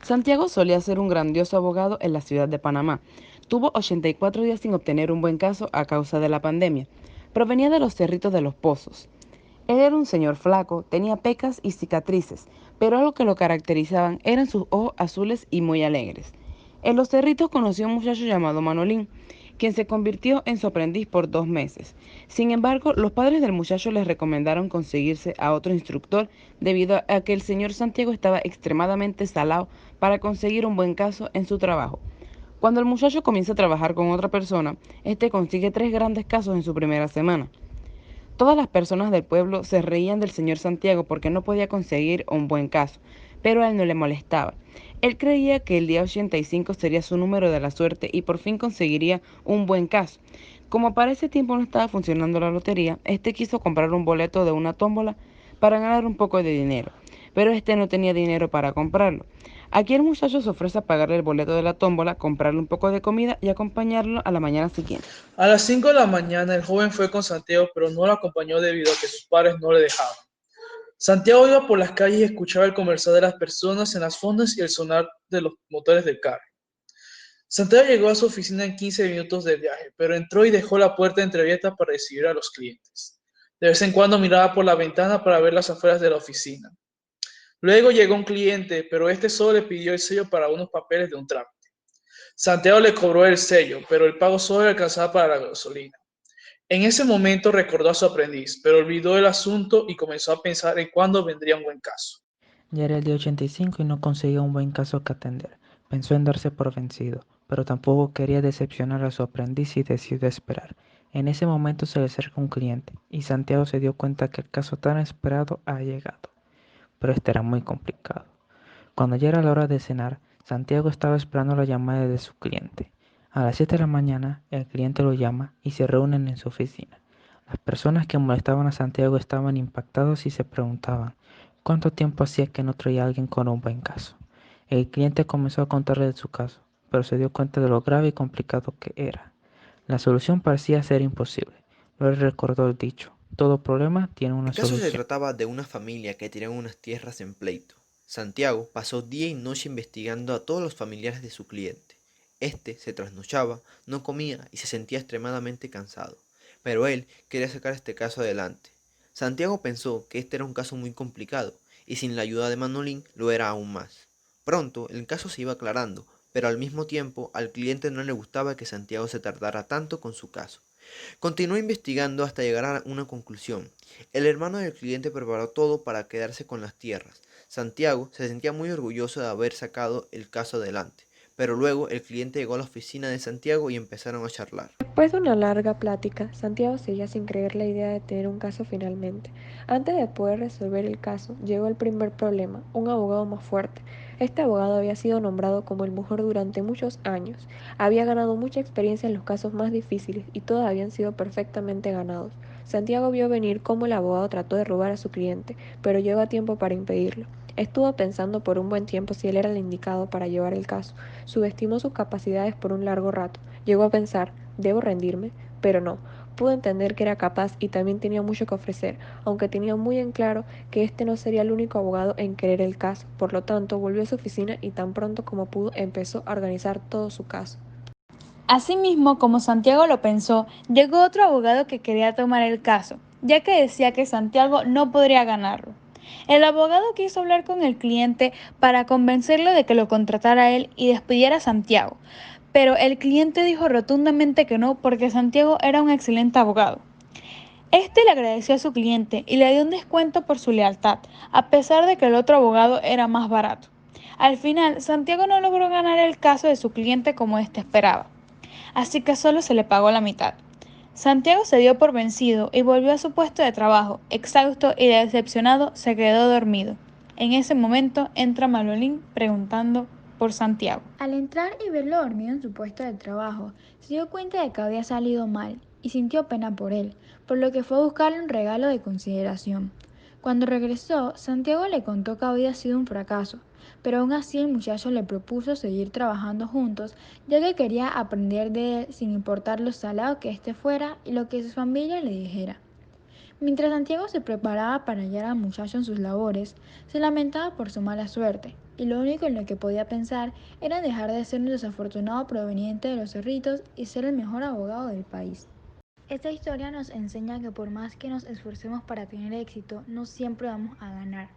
Santiago solía ser un grandioso abogado en la ciudad de Panamá. Tuvo 84 días sin obtener un buen caso a causa de la pandemia. Provenía de los Cerritos de los Pozos. Él era un señor flaco, tenía pecas y cicatrices, pero algo que lo caracterizaban eran sus ojos azules y muy alegres. En los Cerritos conoció a un muchacho llamado Manolín, quien se convirtió en su aprendiz por 2 meses. Sin embargo, los padres del muchacho les recomendaron conseguirse a otro instructor debido a que el señor Santiago estaba extremadamente salado para conseguir un buen caso en su trabajo. Cuando el muchacho comienza a trabajar con otra persona, este consigue 3 grandes casos en su primera semana. Todas las personas del pueblo se reían del señor Santiago porque no podía conseguir un buen caso, pero a él no le molestaba. Él creía que el día 85 sería su número de la suerte y por fin conseguiría un buen caso. Como para ese tiempo no estaba funcionando la lotería, este quiso comprar un boleto de una tómbola para ganar un poco de dinero, pero este no tenía dinero para comprarlo. Aquí el muchacho se ofrece a pagarle el boleto de la tómbola, comprarle un poco de comida y acompañarlo a la mañana siguiente. A las 5 de la mañana el joven fue con Santiago, pero no lo acompañó debido a que sus padres no le dejaban. Santiago iba por las calles y escuchaba el conversar de las personas en las fondas y el sonar de los motores del carro. Santiago llegó a su oficina en 15 minutos de viaje, pero entró y dejó la puerta entreabierta para recibir a los clientes. De vez en cuando miraba por la ventana para ver las afueras de la oficina. Luego llegó un cliente, pero este solo le pidió el sello para unos papeles de un trámite. Santiago le cobró el sello, pero el pago solo le alcanzaba para la gasolina. En ese momento recordó a su aprendiz, pero olvidó el asunto y comenzó a pensar en cuándo vendría un buen caso. Ya era el día 85 y no conseguía un buen caso que atender. Pensó en darse por vencido, pero tampoco quería decepcionar a su aprendiz y decidió esperar. En ese momento se le acerca un cliente y Santiago se dio cuenta que el caso tan esperado ha llegado, pero este era muy complicado. Cuando ya era la hora de cenar, Santiago estaba esperando la llamada de su cliente. A las 7 de la mañana, el cliente lo llama y se reúnen en su oficina. Las personas que molestaban a Santiago estaban impactados y se preguntaban cuánto tiempo hacía que no traía a alguien con un buen caso. El cliente comenzó a contarle de su caso, pero se dio cuenta de lo grave y complicado que era. La solución parecía ser imposible. Luego recordó el dicho, todo problema tiene una El caso se solución. trataba de una familia que tenían unas tierras en pleito. Santiago pasó día y noche investigando a todos los familiares de su cliente. Este se trasnochaba, no comía y se sentía extremadamente cansado, pero él quería sacar este caso adelante. Santiago pensó que este era un caso muy complicado y sin la ayuda de Manolín lo era aún más. Pronto el caso se iba aclarando, pero al mismo tiempo al cliente no le gustaba que Santiago se tardara tanto con su caso. Continuó investigando hasta llegar a una conclusión. El hermano del cliente preparó todo para quedarse con las tierras. Santiago se sentía muy orgulloso de haber sacado el caso adelante, pero luego el cliente llegó a la oficina de Santiago y empezaron a charlar. Después de una larga plática, Santiago seguía sin creer la idea de tener un caso finalmente. Antes de poder resolver el caso, llegó el primer problema, un abogado más fuerte. Este abogado había sido nombrado como el mejor durante muchos años. Había ganado mucha experiencia en los casos más difíciles y todos habían sido perfectamente ganados. Santiago vio venir cómo el abogado trató de robar a su cliente, pero llegó a tiempo para impedirlo. Estuvo pensando por un buen tiempo si él era el indicado para llevar el caso. Subestimó sus capacidades por un largo rato. Llegó a pensar, ¿debo rendirme? Pero no. Pudo entender que era capaz y también tenía mucho que ofrecer, aunque tenía muy en claro que este no sería el único abogado en querer el caso. Por lo tanto, volvió a su oficina y tan pronto como pudo empezó a organizar todo su caso. Asimismo, como Santiago lo pensó, llegó otro abogado que quería tomar el caso, ya que decía que Santiago no podría ganarlo. El abogado quiso hablar con el cliente para convencerlo de que lo contratara a él y despidiera a Santiago, pero el cliente dijo rotundamente que no porque Santiago era un excelente abogado. Este le agradeció a su cliente y le dio un descuento por su lealtad, a pesar de que el otro abogado era más barato. Al final, Santiago no logró ganar el caso de su cliente como éste esperaba, así que solo se le pagó la mitad. Santiago se dio por vencido y volvió a su puesto de trabajo. Exhausto y decepcionado, se quedó dormido. En ese momento entra Manolín preguntando por Santiago. Al entrar y verlo dormido en su puesto de trabajo, se dio cuenta de que había salido mal y sintió pena por él, por lo que fue a buscarle un regalo de consideración. Cuando regresó, Santiago le contó que había sido un fracaso, pero aún así el muchacho le propuso seguir trabajando juntos, ya que quería aprender de él sin importar lo salado que éste fuera y lo que su familia le dijera. Mientras Santiago se preparaba para hallar al muchacho en sus labores, se lamentaba por su mala suerte. y lo único en lo que podía pensar era dejar de ser un desafortunado proveniente de los Cerritos y ser el mejor abogado del país. Esta historia nos enseña que por más que nos esforcemos para tener éxito, no siempre vamos a ganar.